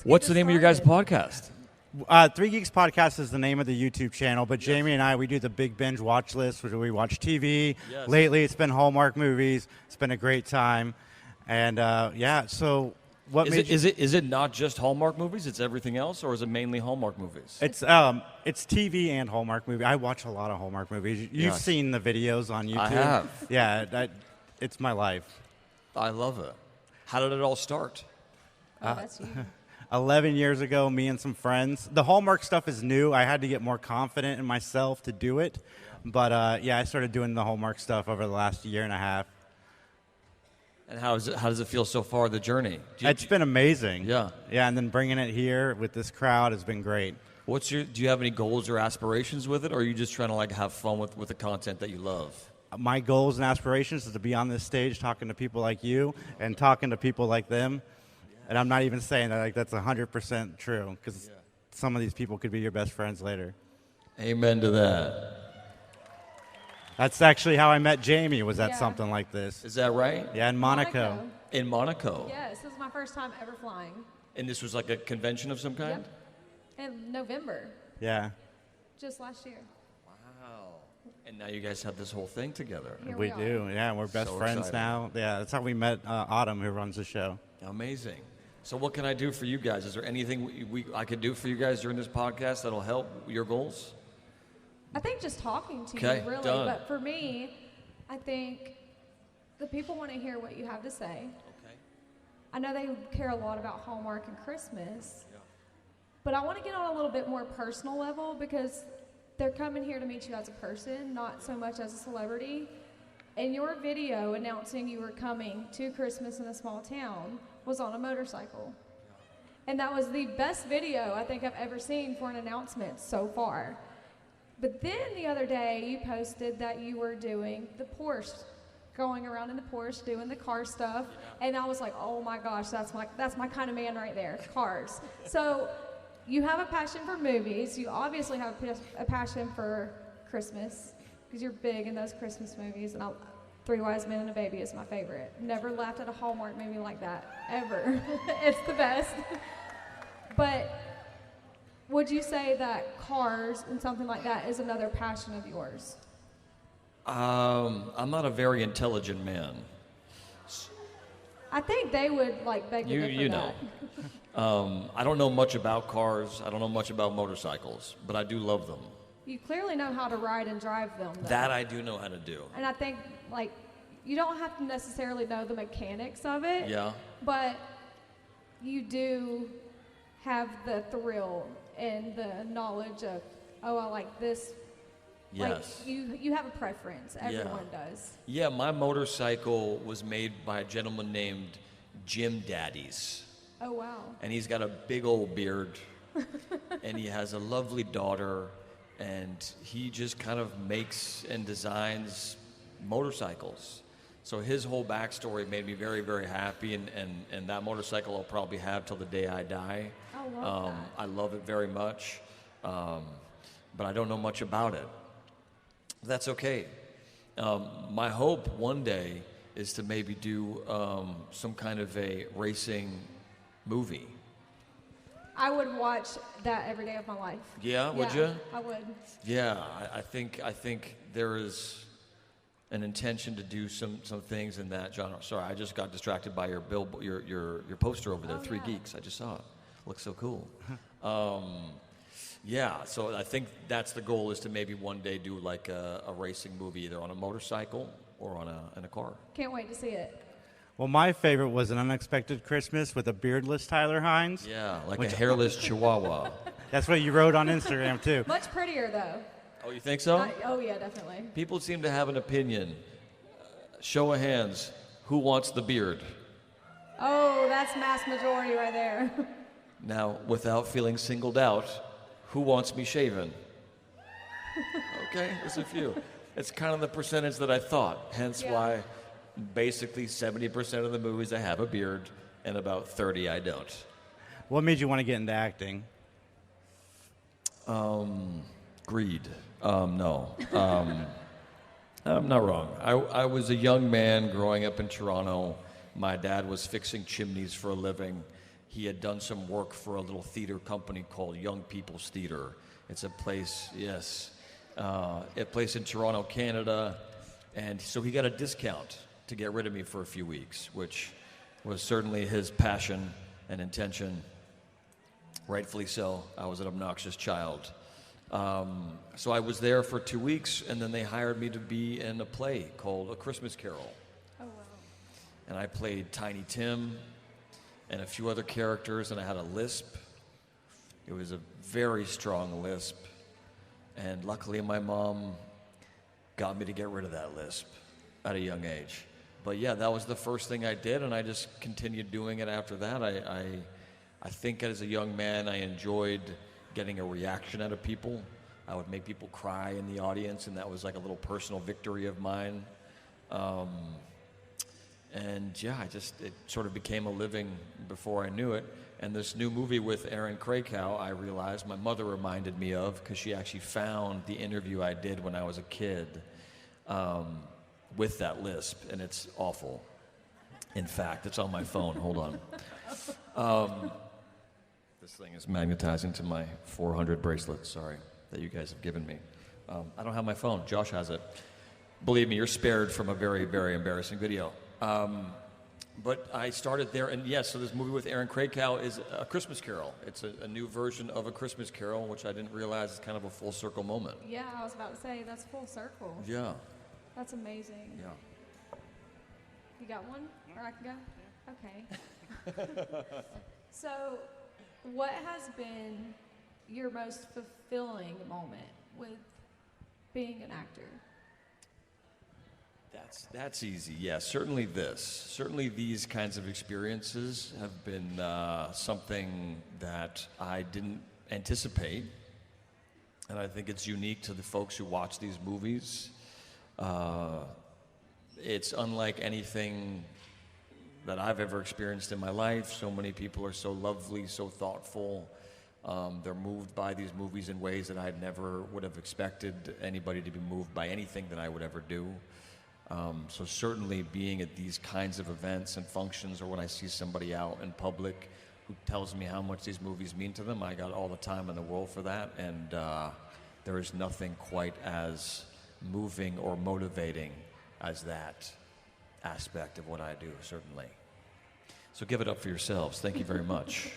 What's the name of your guys' podcast? Three Geeks Podcast is the name of the YouTube channel, but Jayme and I, we do the Big Binge Watch List, where we watch TV. Yes. Lately, it's been Hallmark movies. It's been a great time. And, so what Is it not just Hallmark movies? It's everything else, or is it mainly Hallmark movies? It's TV and Hallmark movies. I watch a lot of Hallmark movies. You've seen the videos on YouTube. I have. Yeah, it's my life. I love it. How did it all start? That's you. 11 years ago, me and some friends. The Hallmark stuff is new. I had to get more confident in myself to do it. But, I started doing the Hallmark stuff over the last year and a half. And how does it feel so far, the journey? It's been amazing. Yeah. Yeah, and then bringing it here with this crowd has been great. Do you have any goals or aspirations with it, or are you just trying to have fun with the content that you love? My goals and aspirations is to be on this stage talking to people like you and talking to people like them. And I'm not even saying that that's 100% true, because some of these people could be your best friends later. Amen to that. That's actually how I met Jayme, was at something like this. Is that right? Yeah, in Monaco. In Monaco? Yes, this was my first time ever flying. And this was like a convention of some kind? Yep. In November. Yeah. Just last year. Wow. And now you guys have this whole thing together. Here We are. do. Yeah, we're best So friends exciting. now. Yeah, that's how we met Autumn, who runs the show. Amazing. So what can I do for you guys? Is there anything I could do for you guys during this podcast that'll help your goals? I think just talking to Okay, you, really. done. But for me, I think the people want to hear what you have to say. Okay. I know they care a lot about Hallmark and Christmas. But I want to get on a little bit more personal level, because they're coming here to meet you as a person, not so much as a celebrity. And your video announcing you were coming to Christmas in a small town was on a motorcycle. And that was the best video I think I've ever seen for an announcement so far. But then the other day you posted that you were doing the Porsche, going around in the Porsche, doing the car stuff. And I was like, oh my gosh, that's my kind of man right there, cars. So you have a passion for movies. You obviously have a passion for Christmas, because you're big in those Christmas movies. And Three Wise Men and a Baby is my favorite. Never laughed at a Hallmark movie like that, ever. It's the best. But would you say that cars and something like that is another passion of yours? I'm not a very intelligent man. I think they would beg you You know. I don't know much about cars. I don't know much about motorcycles, but I do love them. You clearly know how to ride and drive them, though. That I do know how to do. And I think, you don't have to necessarily know the mechanics of it. Yeah. But you do have the thrill and the knowledge of, oh, I like this. Yes. You have a preference. Everyone does. Yeah, my motorcycle was made by a gentleman named Jim Daddies. Oh, wow. And he's got a big old beard, and he has a lovely daughter, and he just kind of makes and designs motorcycles. So his whole backstory made me very, very happy, and that motorcycle I'll probably have till the day I die. I love that. I love it very much, but I don't know much about it. That's okay. My hope one day is to maybe do some kind of a racing movie. I would watch that every day of my life. Yeah, would you? I would. Yeah, I think there is an intention to do some things in that genre. Sorry, I just got distracted by your poster over there, Three Geeks. I just saw it. Looks so cool. Yeah, so I think that's the goal, is to maybe one day do like a racing movie, either on a motorcycle or in a car. Can't wait to see it. Well, my favorite was An Unexpected Christmas with a beardless Tyler Hynes. Yeah, like a hairless chihuahua. That's what you wrote on Instagram, too. Much prettier, though. Oh, you think so? Oh, yeah, definitely. People seem to have an opinion. Show of hands, who wants the beard? Oh, that's mass majority right there. Now, without feeling singled out, who wants me shaven? Okay, there's a few. It's kind of the percentage that I thought, hence why basically 70% of the movies I have a beard, and about 30 I don't. What made you want to get into acting? Greed. No. I'm not wrong. I was a young man growing up in Toronto. My dad was fixing chimneys for a living, he had done some work for a little theater company called Young People's Theater. It's a place, yes, a place in Toronto, Canada. And so he got a discount to get rid of me for a few weeks, which was certainly his passion and intention. Rightfully so. I was an obnoxious child. So I was there for 2 weeks, and then they hired me to be in a play called A Christmas Carol. Oh, wow. And I played Tiny Tim and a few other characters, and I had a lisp. It was a very strong lisp. And luckily my mom got me to get rid of that lisp at a young age. But yeah, that was the first thing I did, and I just continued doing it after that. I think as a young man, I enjoyed getting a reaction out of people. I would make people cry in the audience, and that was like a little personal victory of mine. And yeah, it sort of became a living before I knew it. And this new movie with Aaron Krakow, I realized my mother reminded me of, because she actually found the interview I did when I was a kid with that lisp, and it's awful. In fact, it's on my phone. Hold on. This thing is magnetizing to my 400 bracelets, sorry, that you guys have given me. I don't have my phone. Josh has it. Believe me, you're spared from a very, very embarrassing video. But I started there, and yes, so this movie with Aaron Krakow is A Christmas Carol. It's a new version of A Christmas Carol, which I didn't realize is kind of a full circle moment. Yeah, I was about to say, that's full circle. Yeah. That's amazing. Yeah. You got one? Or I can go? Okay. So, what has been your most fulfilling moment with being an actor? That's easy. Yeah, certainly this. Certainly these kinds of experiences have been something that I didn't anticipate. And I think it's unique to the folks who watch these movies. It's unlike anything that I've ever experienced in my life. So many people are so lovely, so thoughtful. They're moved by these movies in ways that I never would have expected anybody to be moved by anything that I would ever do. So certainly being at these kinds of events and functions, or when I see somebody out in public who tells me how much these movies mean to them, I got all the time in the world for that. And there is nothing quite as moving or motivating as that aspect of what I do, certainly. So give it up for yourselves. Thank you very much.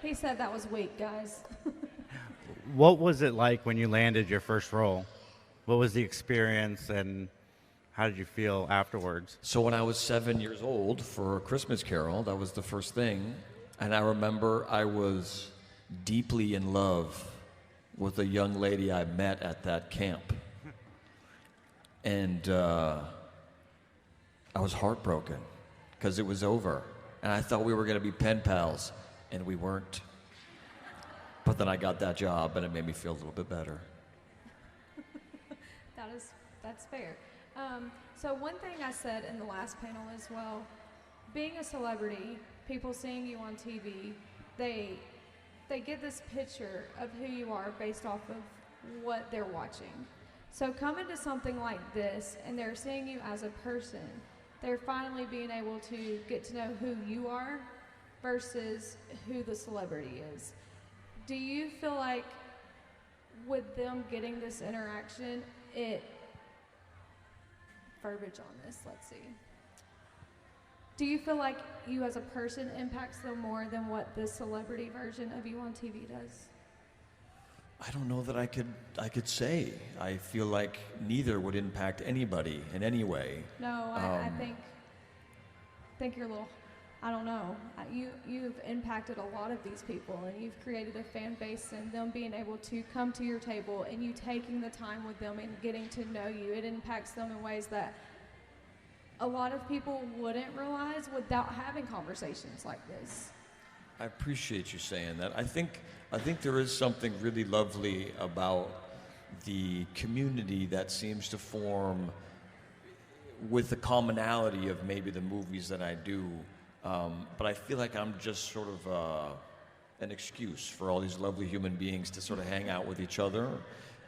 He said that was weak, guys. What was it like when you landed your first role? What was the experience, and how did you feel afterwards? So when I was 7 years old for A Christmas Carol, that was the first thing. And I remember I was deeply in love with a young lady I met at that camp. And I was heartbroken because it was over. And I thought we were going to be pen pals, and we weren't. But then I got that job, and it made me feel a little bit better. That's fair. So one thing I said in the last panel as well, being a celebrity, people seeing you on TV, they get this picture of who you are based off of what they're watching. So coming to something like this, and they're seeing you as a person, they're finally being able to get to know who you are versus who the celebrity is. Do you feel like with them getting this interaction, verbiage on this, let's see. Do you feel like you as a person impacts them more than what the celebrity version of you on TV does? I don't know that I could say. I feel like neither would impact anybody in any way. No, I think you're a little, I don't know. You've impacted a lot of these people, and you've created a fan base, and them being able to come to your table and you taking the time with them and getting to know you. It impacts them in ways that a lot of people wouldn't realize without having conversations like this. I appreciate you saying that. I think there is something really lovely about the community that seems to form with the commonality of maybe the movies that I do. But I feel like I'm just sort of an excuse for all these lovely human beings to sort of hang out with each other.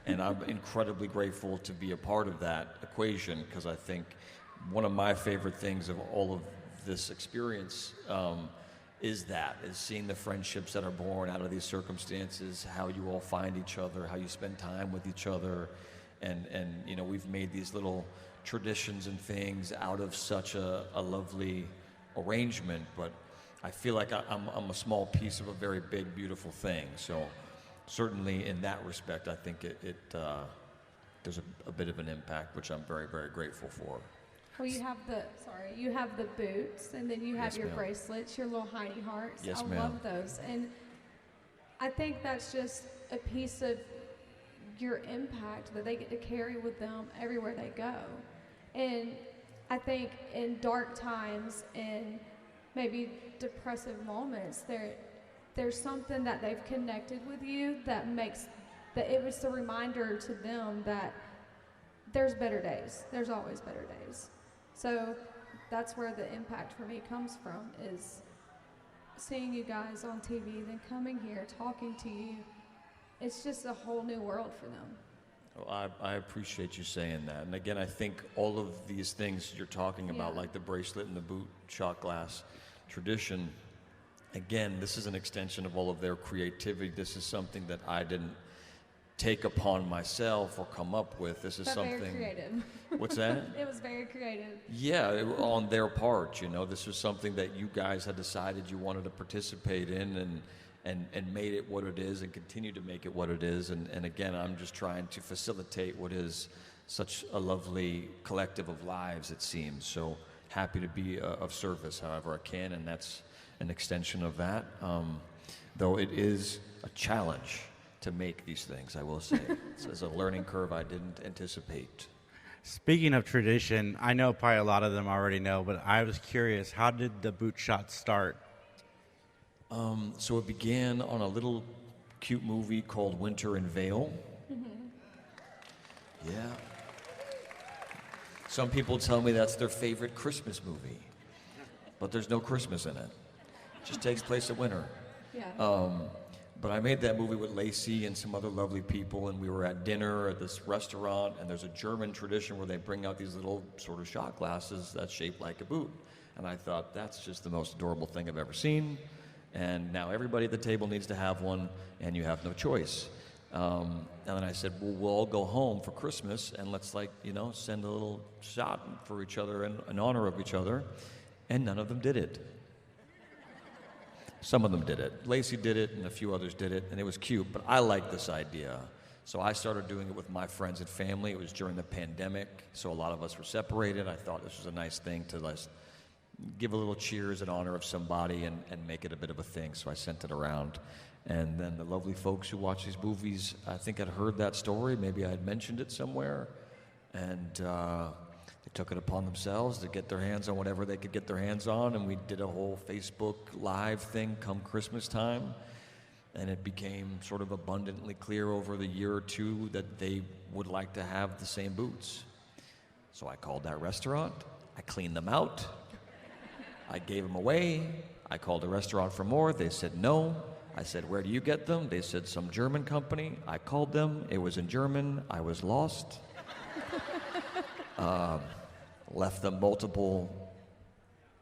And I'm incredibly grateful to be a part of that equation, because I think one of my favorite things of all of this experience is seeing the friendships that are born out of these circumstances, how you all find each other, how you spend time with each other. And you know, we've made these little traditions and things out of such a lovely arrangement, but I feel like I'm a small piece of a very big, beautiful thing. So certainly in that respect, I think there's a bit of an impact, which I'm very, very grateful for. Well, you have the boots, and then you have Yes, your ma'am. bracelets, your little Heidi hearts. Yes, I ma'am. love those. And I think that's just a piece of your impact that they get to carry with them everywhere they go. And I think in dark times and maybe depressive moments, there's something that they've connected with you that makes that it was a reminder to them that there's better days. There's always better days. So that's where the impact for me comes from, is seeing you guys on TV, then coming here, talking to you. It's just a whole new world for them. Well, I appreciate you saying that. And again, I think all of these things you're talking about, Yeah. like the bracelet and the boot shot glass tradition, again, this is an extension of all of their creativity. This is something that I didn't take upon myself or come up with. This is But something. very creative. What's that? It was very creative. Yeah, on their part, you know, this was something that you guys had decided you wanted to participate in, and made it what it is, and continue to make it what it is. And again, I'm just trying to facilitate what is such a lovely collective of lives, it seems. So happy to be of service however I can, and that's an extension of that. Though it is a challenge to make these things, I will say. It's a learning curve I didn't anticipate. Speaking of tradition, I know probably a lot of them already know, but I was curious, how did the boot shot start? So it began on a little cute movie called Winter in Vale. Yeah. Some people tell me that's their favorite Christmas movie, but there's no Christmas in it. It just takes place in winter. Yeah. But I made that movie with Lacey and some other lovely people, and we were at dinner at this restaurant, and there's a German tradition where they bring out these little sort of shot glasses that's shaped like a boot. And I thought, that's just the most adorable thing I've ever seen. And now everybody at the table needs to have one, and you have no choice. And then I said, well, we'll all go home for Christmas, and let's, send a little shot for each other in honor of each other. And none of them did it. Some of them did it. Lacey did it, and a few others did it, and it was cute. But I liked this idea. So I started doing it with my friends and family. It was during the pandemic, so a lot of us were separated. I thought this was a nice thing to give a little cheers in honor of somebody and make it a bit of a thing. So I sent it around. And then the lovely folks who watch these movies, I think I'd heard that story. Maybe I had mentioned it somewhere. And they took it upon themselves to get their hands on whatever they could get their hands on. And we did a whole Facebook Live thing come Christmas time. And it became sort of abundantly clear over the year or two that they would like to have the same boots. So I called that restaurant. I cleaned them out. I gave them away. I called the restaurant for more. They said no. I said, where do you get them? They said, some German company. I called them. It was in German. I was lost. Left them multiple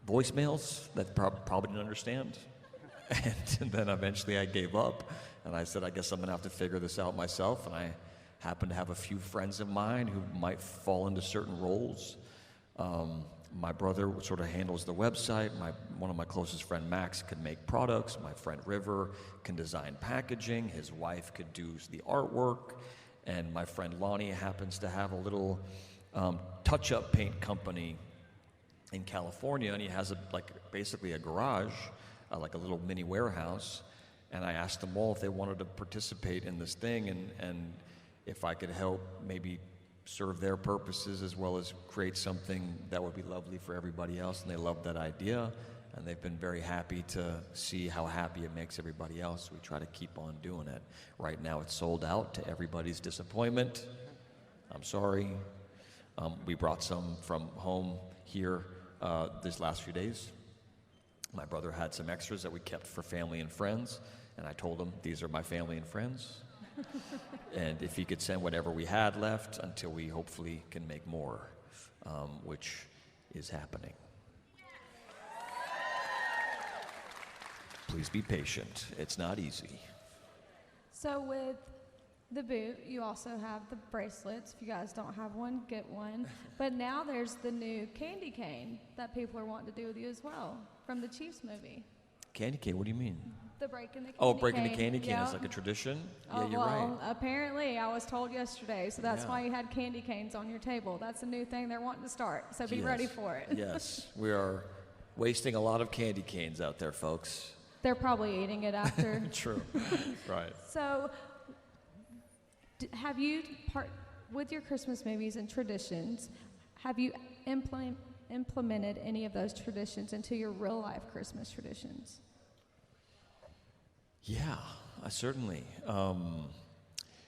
voicemails that probably didn't understand. And then eventually I gave up. And I said, I guess I'm going to have to figure this out myself. And I happen to have a few friends of mine who might fall into certain roles. My brother sort of handles the website. One of my closest friend, Max, can make products. My friend River can design packaging. His wife could do the artwork. And my friend Lonnie happens to have a little touch-up paint company in California, and he has basically a garage, like a little mini warehouse. And I asked them all if they wanted to participate in this thing, and if I could help maybe serve their purposes as well as create something that would be lovely for everybody else. And they loved that idea, and they've been very happy to see how happy it makes everybody else. We try to keep on doing it. Right now it's sold out, to everybody's disappointment. I'm sorry. We brought some from home here these last few days. My brother had some extras that we kept for family and friends, and I told him, these are my family and friends. And if he could send whatever we had left until we hopefully can make more, which is happening. Please be patient. It's not easy. So with the boot, you also have the bracelets. If you guys don't have one, get one. But now there's the new candy cane that people are wanting to do with you as well from the Chiefs movie. Candy cane, what do you mean? The breaking the candy cane. Oh, breaking the candy cane Yeah. is like a tradition? Oh, Yeah, you're well, right. apparently I was told yesterday, so that's Yeah. why you had candy canes on your table. That's a new thing they're wanting to start, so be ready for it. Yes, we are wasting a lot of candy canes out there, folks. They're probably eating it after. True. Right. So, have you, with your Christmas movies and traditions, have you implemented any of those traditions into your real life Christmas traditions? Yeah, certainly.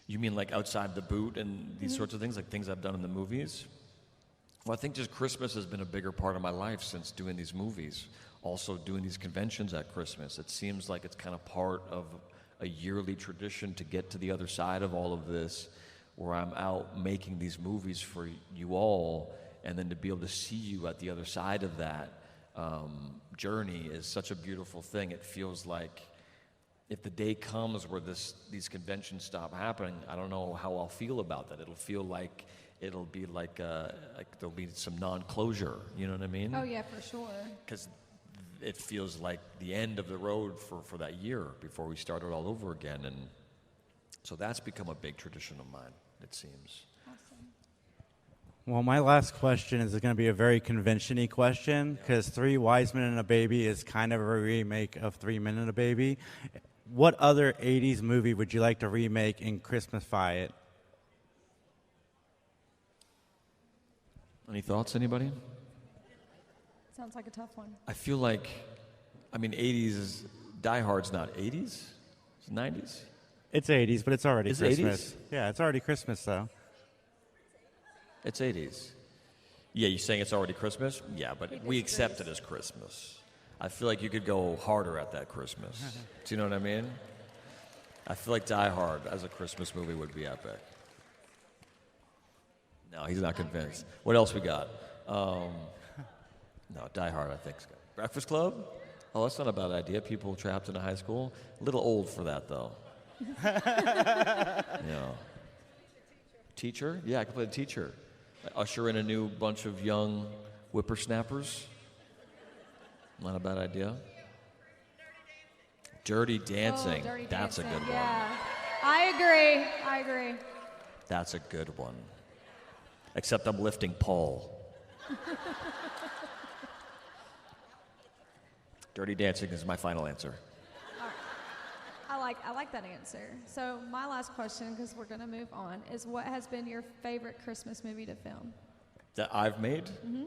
You mean like outside the boot and these sorts of things, like things I've done in the movies? Well, I think just Christmas has been a bigger part of my life since doing these movies. Also doing these conventions at Christmas. It seems like it's kind of part of a yearly tradition to get to the other side of all of this, where I'm out making these movies for you all, and then to be able to see you at the other side of that journey is such a beautiful thing. It feels like if the day comes where these conventions stop happening, I don't know how I'll feel about that. It'll feel like it'll be like there'll be some non-closure. You know what I mean? Oh yeah, for sure. Because it feels like the end of the road for that year before we start it all over again. And so that's become a big tradition of mine, it seems. Awesome. Well, my last question is going to be a very convention-y question, because Three Wise Men and a Baby is kind of a remake of 3 Men and a Baby. What other 80s movie would you like to remake and Christmasify it? Any thoughts, anybody? Sounds like a tough one. I feel like, 80s is, Die Hard's not 80s? It's 90s? It's 80s, but it's already It's Christmas. 80s? Yeah, it's already Christmas, though. It's 80s. Yeah, you saying it's already Christmas? Yeah, but we accept it as Christmas. I feel like you could go harder at that Christmas. Do you know what I mean? I feel like Die Hard as a Christmas movie would be epic. No, he's not convinced. What else we got? No, Die Hard, I think. Breakfast Club? Oh, that's not a bad idea. People trapped in a high school. A little old for that, though. Yeah. Teacher? Yeah, I could play the teacher. Usher in a new bunch of young whippersnappers. Not a bad idea. Dirty Dancing. Oh, Dirty That's Dancing. a good one. Yeah, I agree. That's a good one. Except I'm lifting Paul. Dirty Dancing is my final answer. I like that answer. So my last question, because we're going to move on, is what has been your favorite Christmas movie to film? That I've made? Mm-hmm.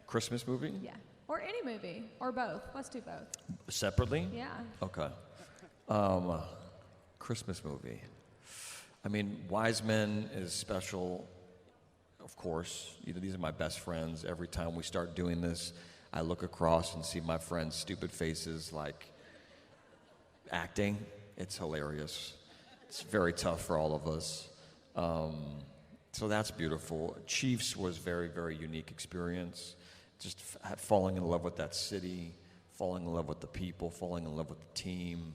Christmas movie? Yeah. Or any movie, or both. Let's do both. Separately? Yeah. Okay. Christmas movie. Wise Men is special, of course. These are my best friends. Every time we start doing this, I look across and see my friends' stupid faces like acting. It's hilarious. It's very tough for all of us. So that's beautiful. Chiefs was very, very unique experience. Just falling in love with that city, falling in love with the people, falling in love with the team,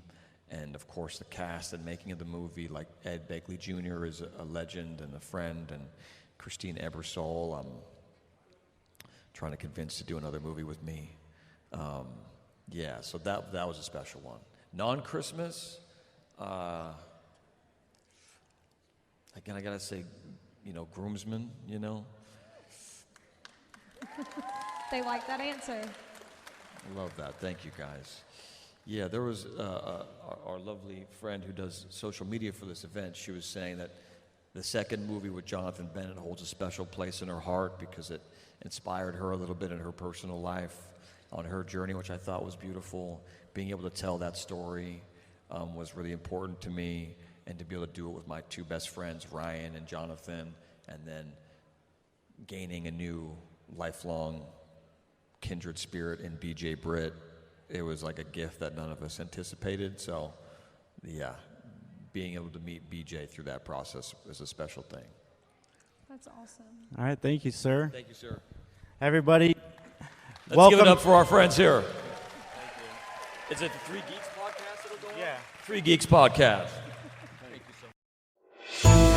and of course the cast and making of the movie. Like Ed Begley Jr. is a legend and a friend, and Christine Ebersole, I'm trying to convince to do another movie with me. Yeah, so that was a special one. Non-Christmas, again, I gotta say, groomsmen, They like that answer. I love that. Thank you, guys. Yeah, there was our lovely friend who does social media for this event. She was saying that the second movie with Jonathan Bennett holds a special place in her heart because it inspired her a little bit in her personal life on her journey, which I thought was beautiful. Being able to tell that story was really important to me, and to be able to do it with my two best friends, Ryan and Jonathan, and then gaining a new lifelong kindred spirit in BJ Britt. It was like a gift that none of us anticipated. So, yeah, being able to meet BJ through that process was a special thing. That's awesome. All right, thank you, sir. Thank you, sir. Everybody, Let's welcome. give it up for our friends here. Thank you. Is it the Three Geeks podcast that'll go on? Yeah. Three Geeks podcast. Thank you so much.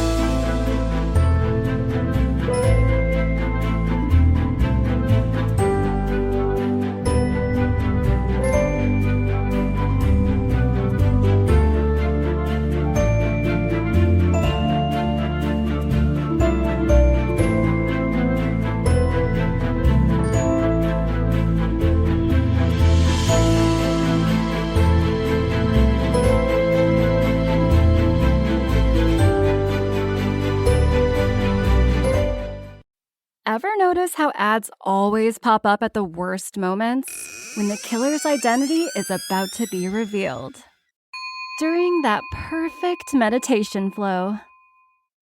Ever notice how ads always pop up at the worst moments? When the killer's identity is about to be revealed. During that perfect meditation flow.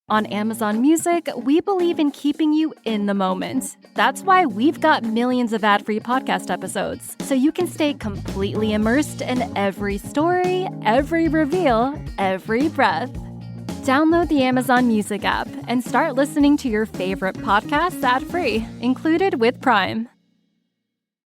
On Amazon Music, we believe in keeping you in the moment. That's why we've got millions of ad-free podcast episodes, so you can stay completely immersed in every story, every reveal, every breath. Download the Amazon Music app and start listening to your favorite podcasts ad-free, included with Prime.